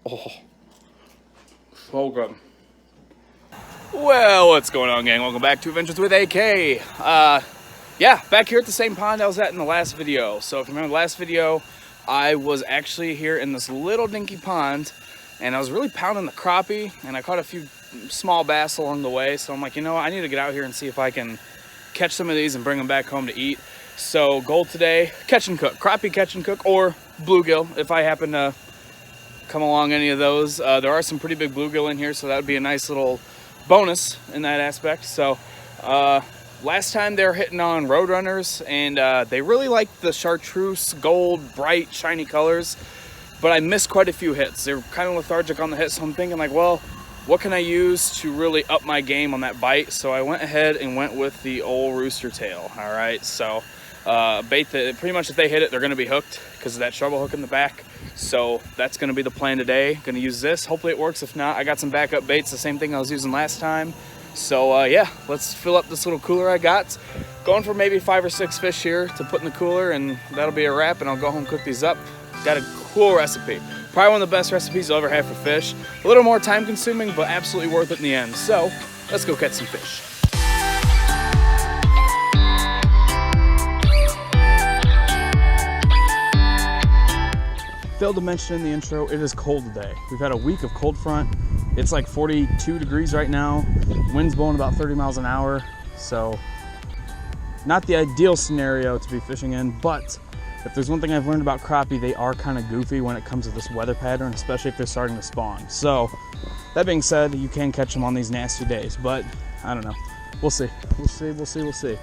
Oh, so good. Well, what's going on, gang? Welcome back to Adventures with AK. Yeah, back here at the same pond I was at in the last video. So if you remember the last video, I was actually here in this little dinky pond, and I was really pounding the crappie, and I caught a few small bass along the way. So I'm like, you know what? I need to get out here and see if I can catch some of these and bring them back home to eat. So goal today, catch and cook, crappie catch and cook, or bluegill if I happen to come along any of those. There are some pretty big bluegill in here, so that would be a nice little bonus in that aspect. So last time they were hitting on Roadrunners, and they really liked the chartreuse gold bright shiny colors, but I missed quite a few hits. They were kind of lethargic on the hit, so I'm thinking like, well, what can I use to really up my game on that bite? So I went ahead and went with the old rooster tail. All right, so bait that pretty much if they hit it, they're going to be hooked because of that treble hook in the back. So that's going to be the plan today. Going to use this. Hopefully it works. If not, I got some backup baits, the same thing I was using last time. So yeah, let's fill up this little cooler I got. Going for maybe 5 or 6 fish here to put in the cooler, and that'll be a wrap, and I'll go home and cook these up. Got a cool recipe. Probably one of the best recipes you'll ever have for fish. A little more time consuming, but absolutely worth it in the end. So let's go catch some fish. Failed to mention in the intro, it is cold today. We've had a week of cold front. It's like 42 degrees right now. Wind's blowing about 30 miles an hour. So not the ideal scenario to be fishing in, but if there's one thing I've learned about crappie, they are kind of goofy when it comes to this weather pattern, especially if they're starting to spawn. So that being said, you can catch them on these nasty days, but I don't know. We'll see. We'll see, we'll see, we'll see.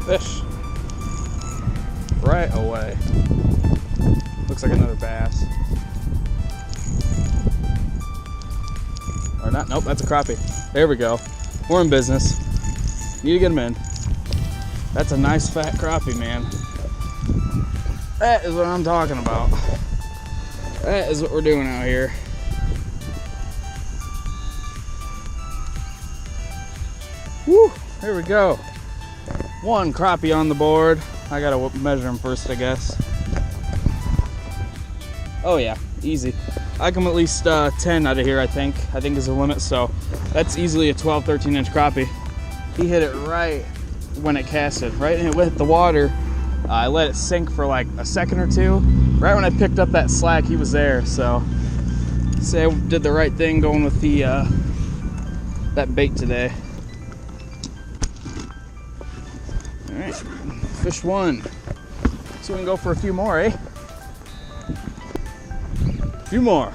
Fish right away. Looks like another bass. Or not, nope, that's a crappie. There we go. We're in business. Need to get them in. That's a nice fat crappie, man. That is what I'm talking about. That is what we're doing out here. Woo, here we go. One crappie on the board. I gotta measure them first, I guess. Oh yeah, easy. I come at least 10 out of here, I think is the limit. So that's easily a 12, 13 inch crappie. He hit it right when it casted, right? And it hit the water. I let it sink for like a second or two. Right when I picked up that slack, he was there. So say I did the right thing going with the that bait today. All right, fish one. So we can go for a few more, eh? A few more.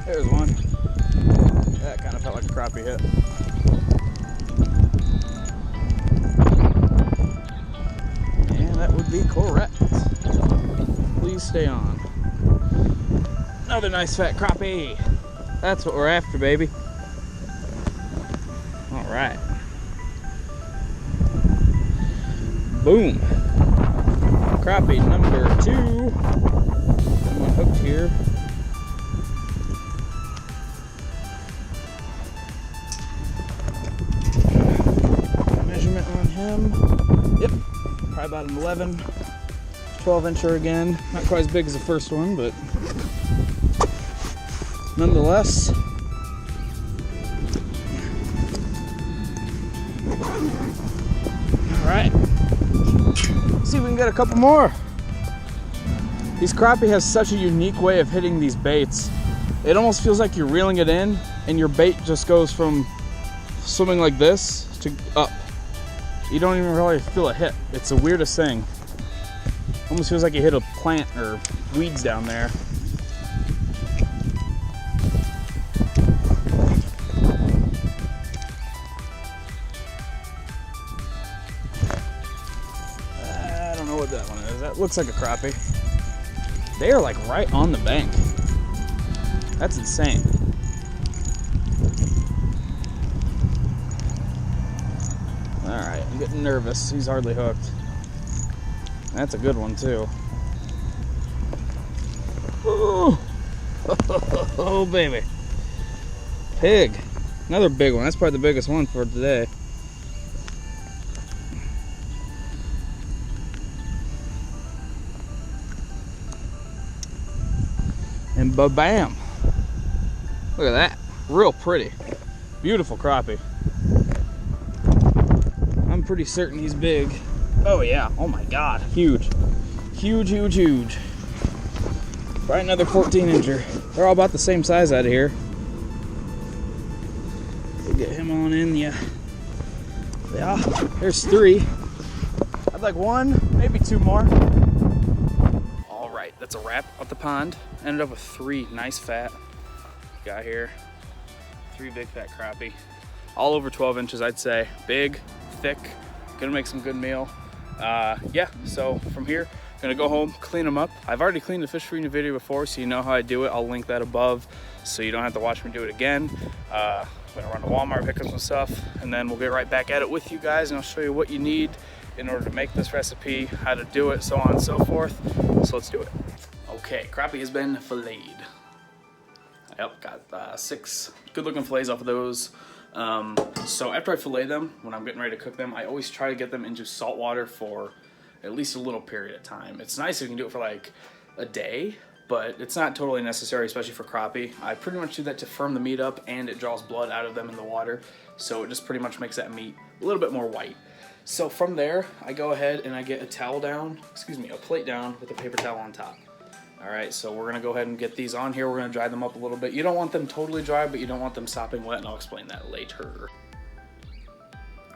There's one. That kind of felt like a crappie hit. Be correct. Please stay on. Another nice fat crappie. That's what we're after, baby. All right. Boom. Crappie number 2. One hooked here. Measurement on him. Yep. Probably about an 11, 12 incher again. Not quite as big as the first one, but nonetheless. All right, let's see if we can get a couple more. These crappie has such a unique way of hitting these baits. It almost feels like you're reeling it in and your bait just goes from swimming like this to up. You don't even really feel a hit. It's the weirdest thing. Almost feels like you hit a plant or weeds down there. I don't know what that one is. That looks like a crappie. They are like right on the bank. That's insane. All right, I'm getting nervous. He's hardly hooked. That's a good one too. Oh, oh baby. Pig. Another big one. That's probably the biggest one for today. And ba-bam. Look at that. Real pretty. Beautiful crappie. I'm pretty certain he's big. Oh yeah. Oh my God. Huge. Huge, huge, huge. Probably another 14-incher. They're all about the same size out of here. We'll get him on in, yeah. Yeah, there's 3. I'd like 1, maybe 2 more. All right, that's a wrap at the pond. Ended up with 3 nice fat. Got here 3 big fat crappie. All over 12 inches, I'd say. Big, thick, gonna make some good meal. Yeah, so from here, gonna go home, clean them up. I've already cleaned the fish for you in the video before, so you know how I do it. I'll link that above, so you don't have to watch me do it again. I'm gonna run to Walmart, pick up some stuff, and then we'll get right back at it with you guys, and I'll show you what you need in order to make this recipe, how to do it, so on and so forth. So let's do it. Okay, crappie has been filleted. Yep, got 6 good looking fillets off of those. So after I fillet them, when I'm getting ready to cook them, I always try to get them into salt water for at least a little period of time. It's nice if you can do it for like a day, but it's not totally necessary, especially for crappie. I pretty much do that to firm the meat up, and it draws blood out of them in the water, so it just pretty much makes that meat a little bit more white. So from there, I go ahead and I get a plate down with a paper towel on top. All right, so we're gonna go ahead and get these on here. We're gonna dry them up a little bit. You don't want them totally dry, but you don't want them sopping wet, and I'll explain that later.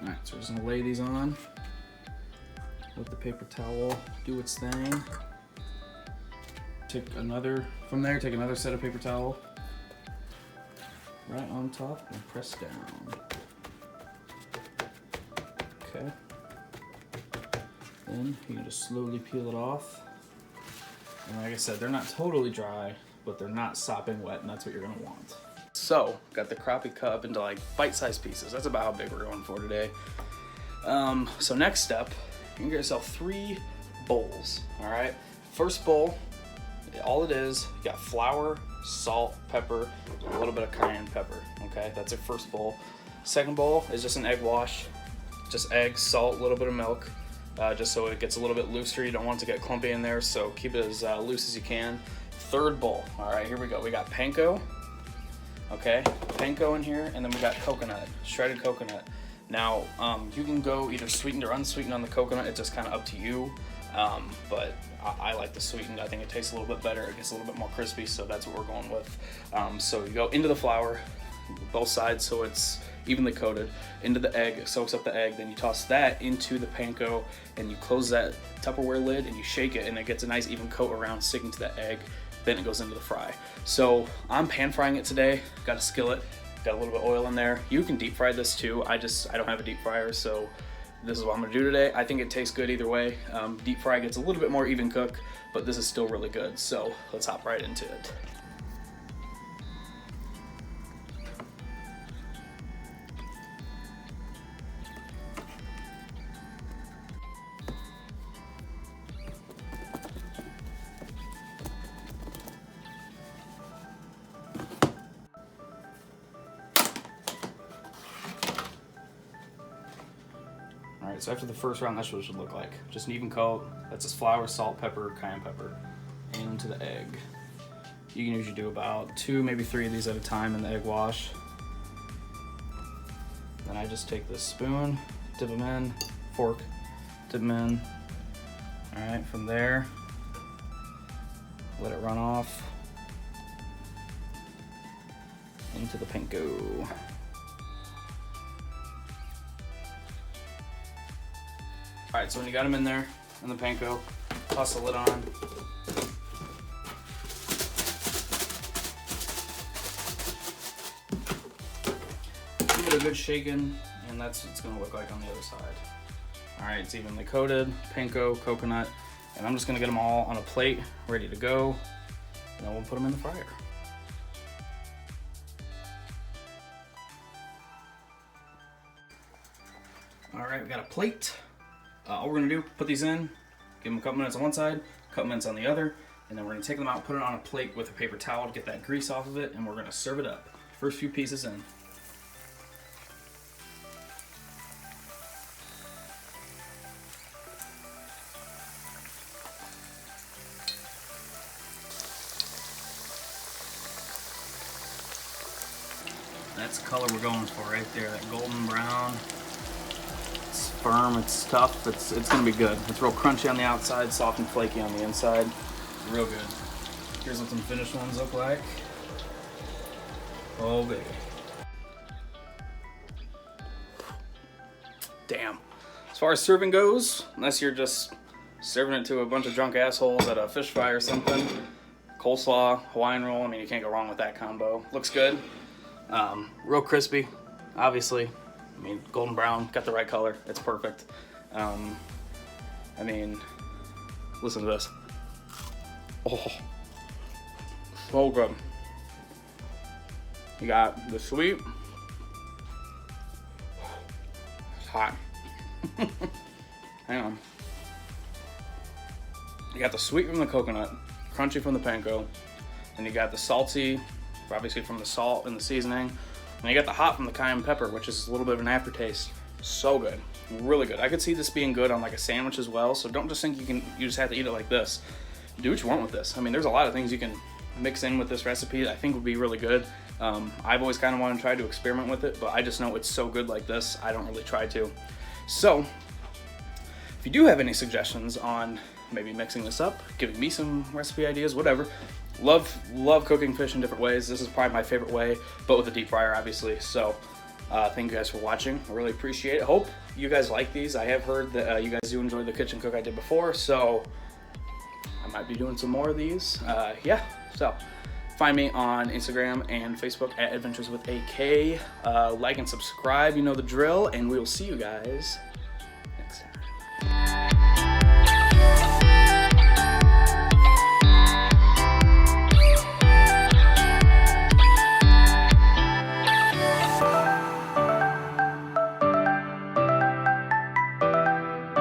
All right, so we're just gonna lay these on. Let the paper towel do its thing. Take another set of paper towel right on top and press down. Okay. Then you can just slowly peel it off. And like I said, they're not totally dry, but they're not sopping wet, and that's what you're gonna want. So, got the crappie cut up into like bite-sized pieces. That's about how big we're going for today. So next step, you can get yourself 3 bowls, all right? First bowl, all it is, you got flour, salt, pepper, a little bit of cayenne pepper, okay? That's your first bowl. Second bowl is just an egg wash, just eggs, salt, a little bit of milk, just so it gets a little bit looser. You don't want it to get clumpy in there, so keep it as loose as you can. Third bowl, all right, here we go. We got panko, okay? Panko in here, and then we got coconut, shredded coconut. Now, you can go either sweetened or unsweetened on the coconut. It's just kind of up to you, but I like the sweetened. I think it tastes a little bit better. It gets a little bit more crispy, so that's what we're going with. So you go into the flour, both sides, so it's evenly coated, into the egg, it soaks up the egg, then you toss that into the panko, and you close that Tupperware lid, and you shake it, and it gets a nice even coat around sticking to the egg. Then it goes into the fry. So I'm pan frying it today. Got a skillet. Got a little bit of oil in there. You can deep fry this too. I don't have a deep fryer, so this is what I'm gonna do today. I think it tastes good either way. Deep fry gets a little bit more even cook, but this is still really good. So let's hop right into it. Alright, so after the first round, that's what it should look like. Just an even coat. That's just flour, salt, pepper, cayenne pepper into the egg. You can usually do about 2, maybe 3 of these at a time in the egg wash. Then I just take this spoon, dip them in, fork, dip them in. Alright, from there, let it run off into the panko. Alright, so when you got them in there, in the panko, toss the lid on. Give it a good shaking, and that's what it's going to look like on the other side. Alright, it's evenly coated, panko, coconut. And I'm just gonna get them all on a plate, ready to go, and then we'll put them in the fryer. All right, we got a plate. All we're gonna do, put these in, give them a couple minutes on one side, a couple minutes on the other, and then we're gonna take them out, put it on a plate with a paper towel to get that grease off of it, and we're gonna serve it up. First few pieces in. That's the color we're going for right there, that golden brown. It's firm, it's tough, it's gonna be good. It's real crunchy on the outside, soft and flaky on the inside. Real good. Here's what some finished ones look like. Oh baby. Damn. As far as serving goes, unless you're just serving it to a bunch of drunk assholes at a fish fry or something, coleslaw, Hawaiian roll, I mean, you can't go wrong with that combo. Looks good. Real crispy, obviously. I mean, golden brown, got the right color. It's perfect. I mean, listen to this. Oh, so good. You got the sweet. It's hot. Hang on. You got the sweet from the coconut, crunchy from the panko, and you got the salty, obviously from the salt and the seasoning, and you got the hot from the cayenne pepper, which is a little bit of an aftertaste. So good, really good. I could see this being good on like a sandwich as well. So don't just think you just have to eat it like this. Do what you want with this. I mean, there's a lot of things you can mix in with this recipe that I think would be really good. I've always kind of wanted to try to experiment with it, but I just know it's so good like this, I don't really try to. So if you do have any suggestions on maybe mixing this up, giving me some recipe ideas, whatever. Love cooking fish in different ways. This is probably my favorite way, but with a deep fryer, obviously. So thank you guys for watching. I really appreciate it. Hope you guys like these. I have heard that you guys do enjoy the kitchen cook I did before, so I might be doing some more of these. Yeah, so find me on Instagram and Facebook at Adventures with AK. Like and subscribe, you know the drill, and we will see you guys